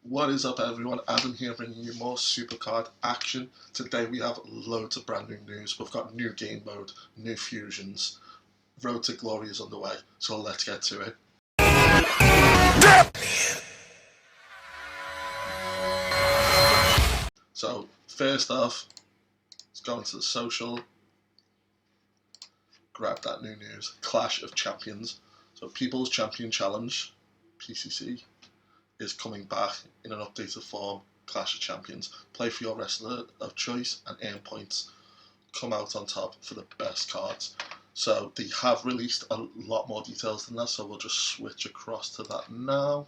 What is up, everyone? Adam here, bringing you more SuperCard action. Today we have loads of brand new news. We've got new game mode, new fusions. Road to Glory is underway, so let's get to it. So first off, let's go into the social. Grab that new news. Clash of Champions. So People's Champion Challenge, PCC, is coming back in an updated form. Clash of Champions. Play for your wrestler of choice and earn points. Come out on top for the best cards. So they have released a lot more details than that, so we'll just switch across to that now.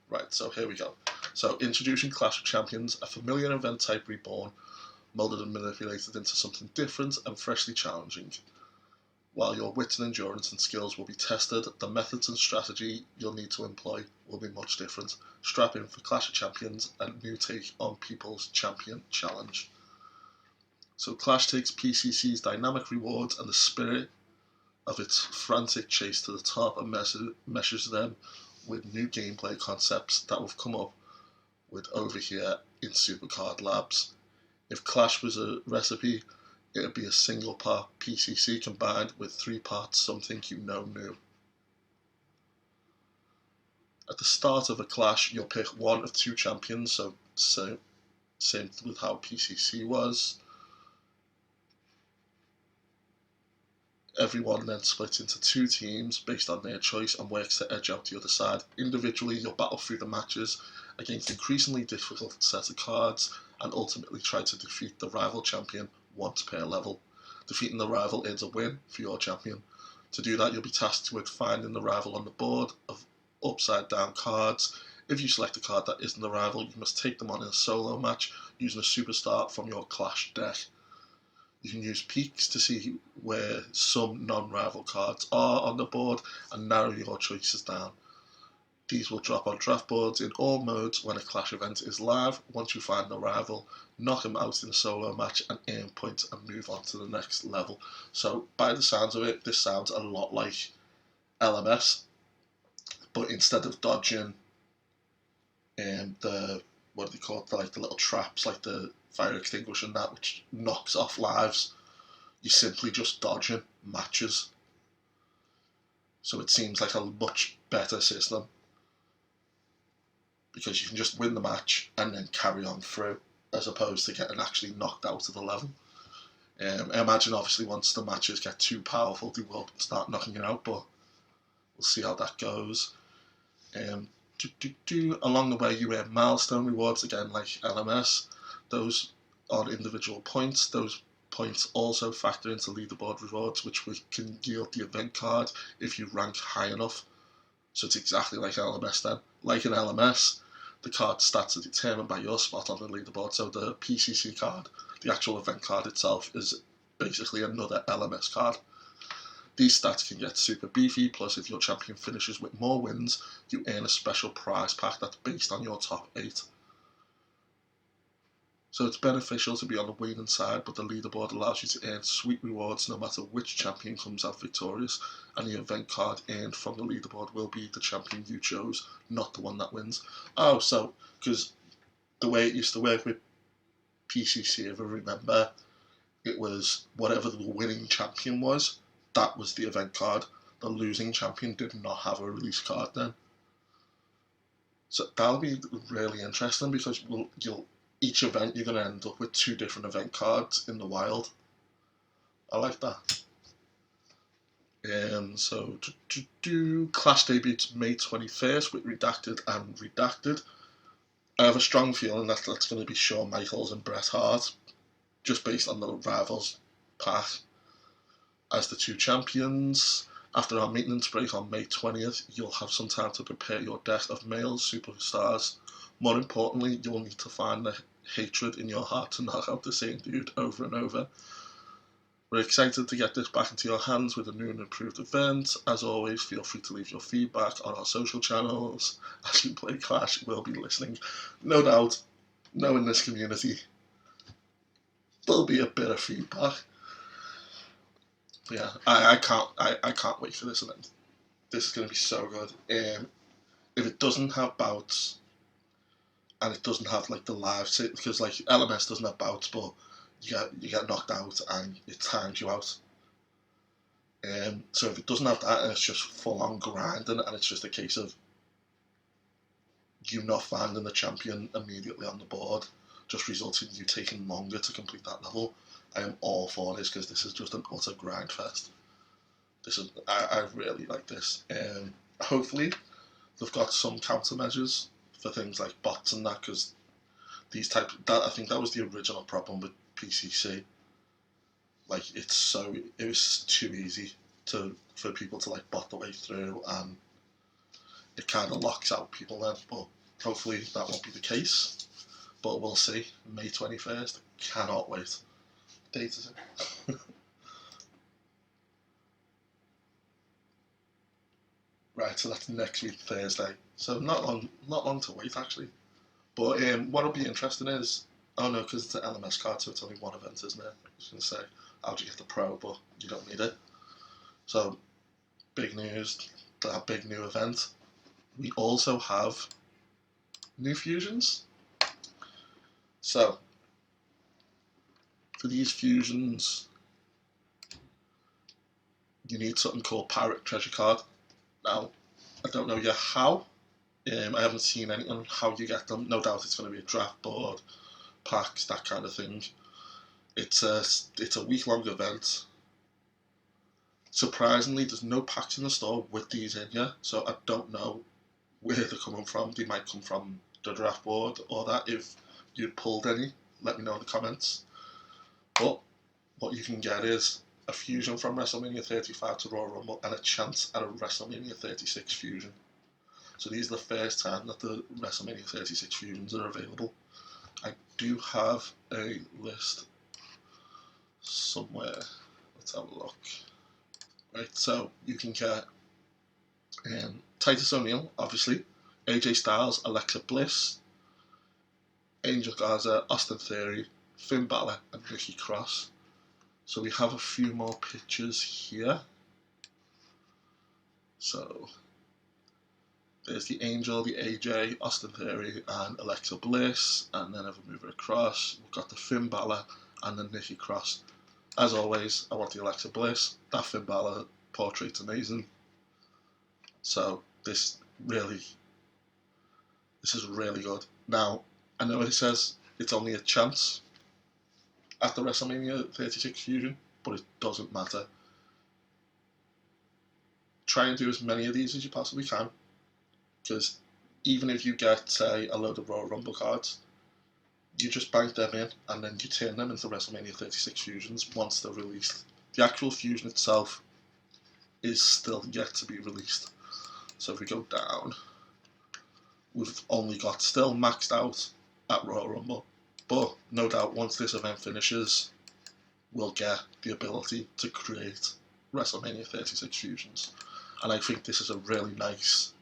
Right, so here we go. So introducing Clash of Champions, a familiar event type reborn, molded and manipulated into something different and freshly challenging. While your wits and endurance and skills will be tested, the methods and strategy you'll need to employ will be much different. Strap in for Clash of Champions, a new take on People's Champion Challenge. So Clash takes PCC's dynamic rewards and the spirit of its frantic chase to the top and meshes them with new gameplay concepts that we've come up with over here in SuperCard Labs. If Clash was a recipe, it would be a single part PCC combined with 3 parts something you know new. At the start of a Clash, you'll pick one of 2 champions, so same with how PCC was. Everyone then splits into 2 teams based on their choice and works to edge out the other side. Individually, you'll battle through the matches against increasingly difficult sets of cards and ultimately try to defeat the rival champion once per level. Defeating the rival earns a win for your champion. To do that, you'll be tasked with finding the rival on the board of upside down cards. If you select a card that isn't the rival, you must take them on in a solo match using a superstar from your Clash deck. You can use peeks to see where some non-rival cards are on the board and narrow your choices down. These will drop on draft boards in all modes when a Clash event is live. Once you find the rival, knock him out in a solo match and earn points and move on to the next level. So by the sounds of it, this sounds a lot like LMS, but instead of dodging the, what do they call it, like the little traps, like the fire extinguisher and that, which knocks off lives, you're simply just dodging matches. So it seems like a much better system, because you can just win the match and then carry on through, as opposed to getting actually knocked out of the level. I imagine obviously once the matches get too powerful, they will start knocking you out, but we'll see how that goes. Along the way, you earn milestone rewards, again like LMS. Those are individual points. Those points also factor into leaderboard rewards, which can yield the event card if you rank high enough. So it's exactly like LMS then. Like in LMS, the card stats are determined by your spot on the leaderboard, so the PCC card, the actual event card itself, is basically another LMS card. These stats can get super beefy, plus if your champion finishes with more wins, you earn a special prize pack that's based on your top 8. So it's beneficial to be on the winning side, but the leaderboard allows you to earn sweet rewards no matter which champion comes out victorious, and the event card earned from the leaderboard will be the champion you chose, not the one that wins. Oh, so, because the way it used to work with PCC, if I remember, it was whatever the winning champion was, that was the event card. The losing champion did not have a release card then. So that'll be really interesting, because each event you're going to end up with 2 different event cards in the wild. I like that. So Clash debuts May 21st with Redacted and Redacted. I have a strong feeling that that's going to be Shawn Michaels and Bret Hart, just based on the rivals pack as the 2 champions. After our maintenance break on May 20th, you'll have some time to prepare your deck of male superstars. More importantly, you'll need to find the hatred in your heart to knock out the same dude over and over. We're excited to get this back into your hands with a new and improved event. As always, feel free to leave your feedback on our social channels. As you play Clash, we'll be listening. No doubt, knowing this community, there'll be a bit of feedback. Yeah, I can't wait for this event. This is going to be so good. If it doesn't have bouts, and it doesn't have like the live because like LMS doesn't have bouts, but you get knocked out and it times you out. So if it doesn't have that and it's just full on grinding and it's just a case of you not finding the champion immediately on the board, just resulting in you taking longer to complete that level, I am all for this because this is just an utter grind fest. I really like this. Hopefully they've got some countermeasures for things like bots and that, because I think that was the original problem with PCC. Like it was too easy for people to like bot the way through, and it kind of locks out people then. But hopefully that won't be the case. But we'll see. May 21st. Cannot wait. Date is it? Right, so that's next week Thursday. So not long to wait actually. But what'll be interesting is, oh no, because it's an LMS card, so it's only one event, isn't it? I was going to say, how'd you get the Pro, but you don't need it. So, big news, that big new event. We also have new fusions. So, for these fusions, you need something called Pirate Treasure Card. Now, I don't know yet how. I haven't seen anything on how you get them. No doubt it's going to be a draft board, packs, that kind of thing. It's a week-long event. Surprisingly, there's no packs in the store with these in yet, so I don't know where they're coming from. They might come from the draft board or that. If you pulled any, let me know in the comments. But what you can get is a fusion from WrestleMania 35 to Royal Rumble and a chance at a WrestleMania 36 fusion. So these are the first time that the WrestleMania 36 fusions are available. I do have a list somewhere. Let's have a look. Right, so you can get Titus O'Neil, obviously, AJ Styles, Alexa Bliss, Angel Garza, Austin Theory, Finn Balor, and Nikki Cross. So we have a few more pictures here. So there's the Angel, the AJ, Austin Theory, and Alexa Bliss. And then if we move it across, we've got the Finn Balor and the Nikki Cross. As always, I want the Alexa Bliss. That Finn Balor portrait's amazing. So this is really good. Now, I know it says it's only a chance at the WrestleMania 36 fusion, but it doesn't matter. Try and do as many of these as you possibly can, because even if you get, say, a load of Royal Rumble cards, you just bank them in and then you turn them into WrestleMania 36 fusions once they're released. The actual fusion itself is still yet to be released. So if we go down, we've only got still maxed out at Royal Rumble, but no doubt once this event finishes, we'll get the ability to create WrestleMania 36 fusions. And I think this is a really nice,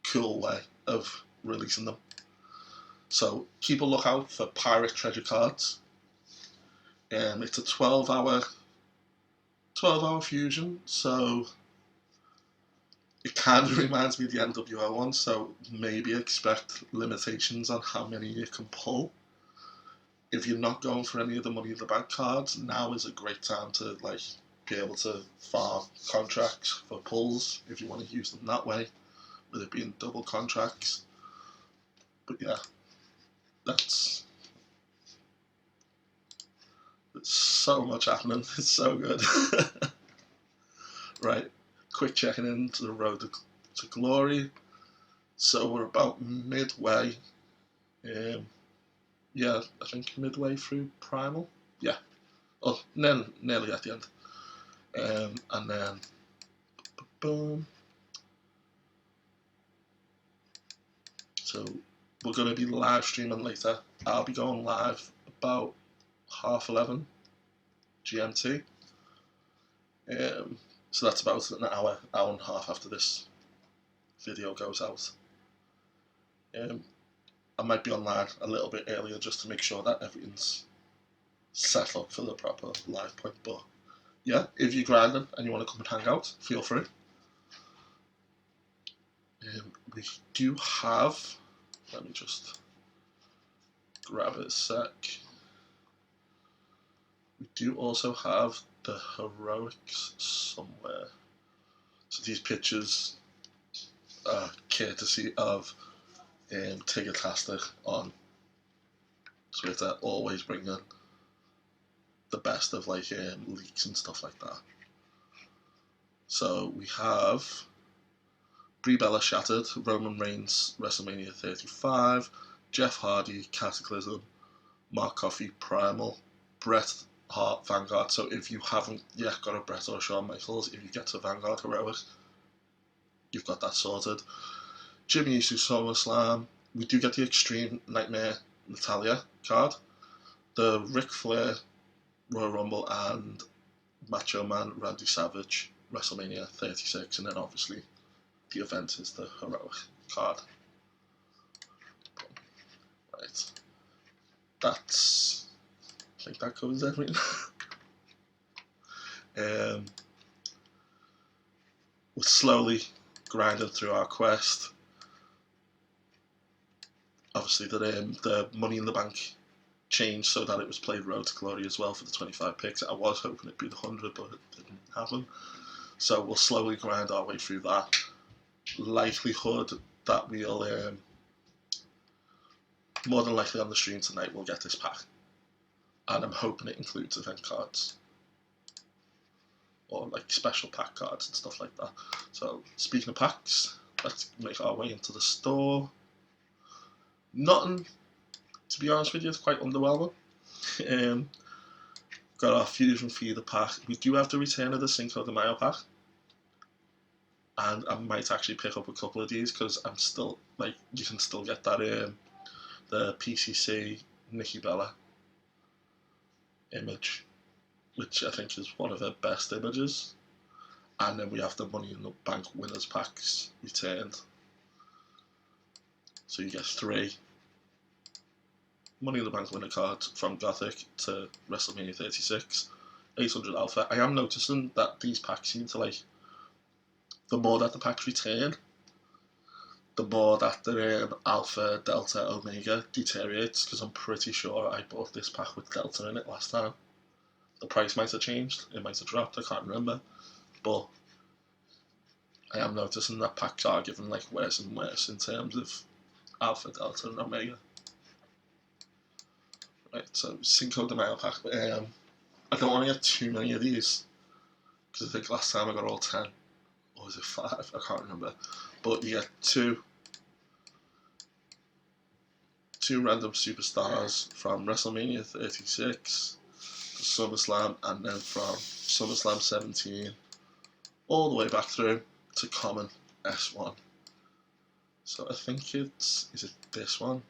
cool way of releasing them. So keep a lookout for Pirate Treasure Cards. It's a 12-hour fusion, so it kind of reminds me of the NWO one, so maybe expect limitations on how many you can pull. If you're not going for any of the Money in the Bank cards, now is a great time to like be able to farm contracts for pulls if you want to use them that way, with it being double contracts. But yeah, there's so much happening. It's so good. Right, quick checking into the road to glory. So we're about midway. Yeah, I think midway through Primal. Yeah, oh, nearly at the end. And then, boom. So we're going to be live streaming later. I'll be going live about 11:30 GMT. So that's about an hour and a half after this video goes out. I might be online a little bit earlier just to make sure that everything's set up for the proper live point. But yeah, if you're grinding and you want to come and hang out, feel free. We do have, let me just grab it a sec. We do also have the heroics somewhere. So these pictures are courtesy of Tiggertastic on Twitter, always bringing the best of like leaks and stuff like that. So we have Brie Bella Shattered, Roman Reigns WrestleMania 35, Jeff Hardy Cataclysm, Mark Coffey Primal, Bret Hart Vanguard. So if you haven't yet got a Bret or Shawn Michaels, if you get to Vanguard Heroic, you've got that sorted. Jimmy Uso SummerSlam. We do get the Extreme Nightmare Natalia card, the Ric Flair Royal Rumble, and Macho Man Randy Savage WrestleMania 36, and then obviously the event is the Heroic card. Right, that's, I think that covers everything. We're slowly grinding through our quest. Obviously the Money in the Bank changed so that it was played Road to Glory as well for the 25 picks. I was hoping it'd be the 100, but it didn't happen. So we'll slowly grind our way through that. Likelihood that we'll, more than likely on the stream tonight, we'll get this pack. And I'm hoping it includes event cards. Or like special pack cards and stuff like that. So speaking of packs, let's make our way into the store. Nothing, to be honest with you, it's quite underwhelming. Got our Fusion Feeder pack. We do have the return of the Cinco de Mayo pack. And I might actually pick up a couple of these because I'm still, like, you can still get that, the PCC Nikki Bella image, which I think is one of her best images. And then we have the Money in the Bank winners packs returned. So you get 3 Money in the Bank winner cards from Gothic to WrestleMania 36, 800 Alpha. I am noticing that these packs seem to, like, the more that the packs return, the more that the Alpha, Delta, Omega deteriorates, because I'm pretty sure I bought this pack with Delta in it last time. The price might have changed, it might have dropped, I can't remember, but I am noticing that packs are getting like worse and worse in terms of Alpha, Delta and Omega. Right, so Cinco de Mayo pack. I don't want to get too many of these, because I think last time I got all 10. Or was it 5? I can't remember. But you get two random superstars from WrestleMania 36, SummerSlam, and then from SummerSlam 17, all the way back through to common S1. So I think is it this one?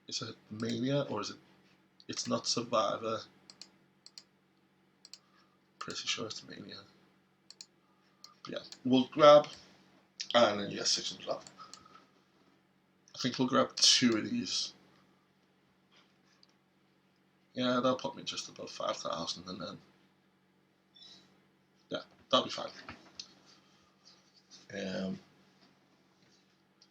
Is it Mania, or is it, it's not Survivor? Pretty sure it's Mania. But yeah, we'll grab, and then you get 600 up. I think we'll grab 2 of these. Yeah, that'll put me just above 5,000, and then, yeah, that'll be fine.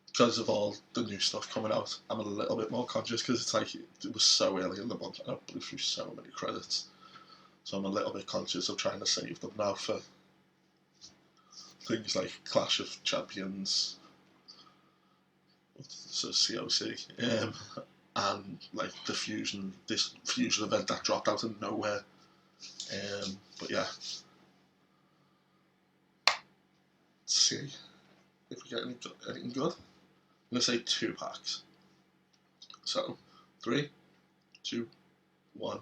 Because of all the new stuff coming out, I'm a little bit more conscious, because it's like, it was so early in the month, and I blew through so many credits. So I'm a little bit conscious of trying to save them now for things like Clash of Champions, so COC, and like the this Fusion event that dropped out of nowhere. But yeah, let's see if we get anything good. I'm gonna say 2 packs. So 3, 2, 1,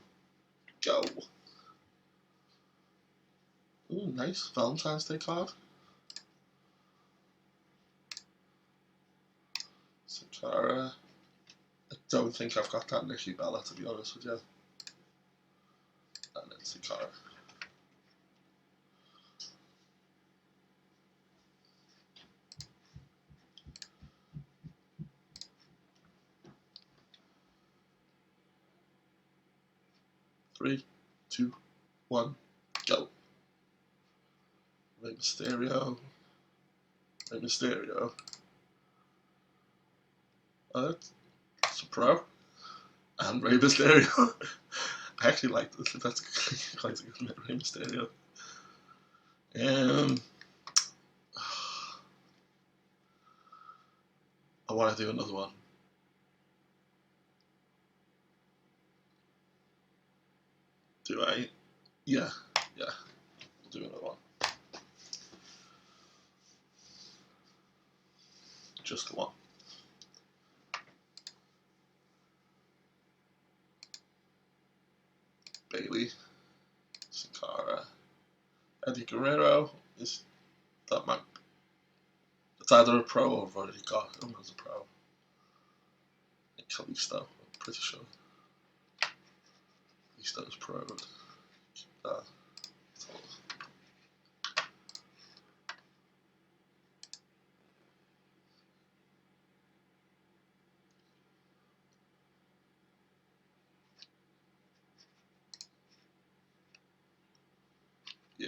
go. Ooh, nice Valentine's Day card. Sakara. I don't think I've got that Nikki Bella, to be honest with you. And then Sakara. Three, 2, 1, go. Rey Mysterio. Rey Mysterio. Oh, that's a pro. and Rey Mysterio. I actually like this. That's quite a good Rey Mysterio. I want to do another one. Do I? Yeah. We'll do another one. Just the one. Bailey, Cinco, Eddie Guerrero. Is that might? It's either a pro or I've already got him as a pro. Kalisto, I'm pretty sure. Kalisto's pro. Yeah.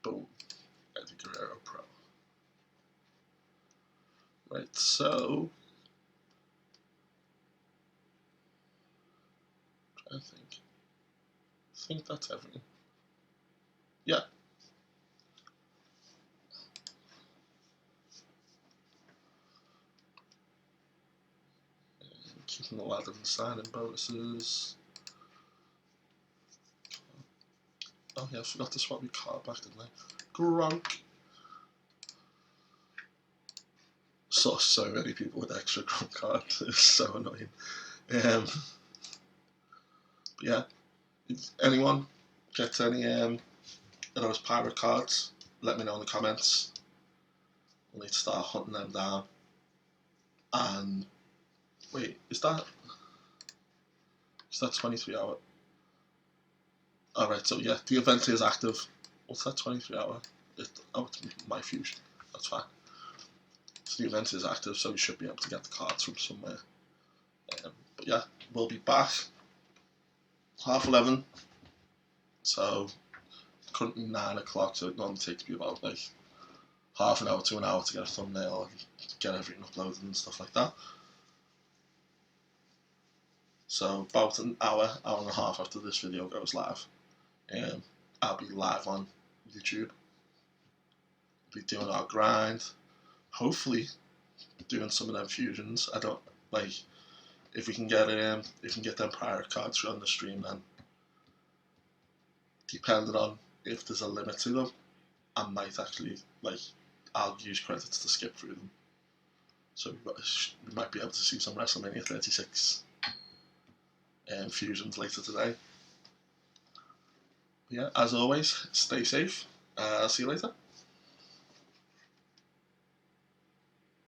Boom. Eddie Guerrero pro. Right, so I think that's everything. Yeah. Keeping the lad of the signing bonuses. Oh yeah, I forgot to swap your card back, didn't I? Gronk. Saw so many people with extra Gronk cards. It's so annoying. But yeah, if anyone gets any of those pirate cards, let me know in the comments. We'll need to start hunting them down. And wait, is that 23 hour? Alright, so yeah, the event is active. What's that 23 hour? It's my fusion. That's fine. So the event is active, so we should be able to get the cards from somewhere. But yeah, we'll be back 11:30. So currently 9 o'clock, so it normally takes me about like half an hour to an hour to get a thumbnail and get everything uploaded and stuff like that. So about an hour and a half after this video goes live, I'll be live on YouTube. Be doing our grind. Hopefully, doing some of them fusions. I don't like if we can get them pirate cards on the stream. Then, depending on if there's a limit to them, I might actually I'll use credits to skip through them. So we might be able to see some WrestleMania 36 fusions later today. But yeah, as always, stay safe. See you later.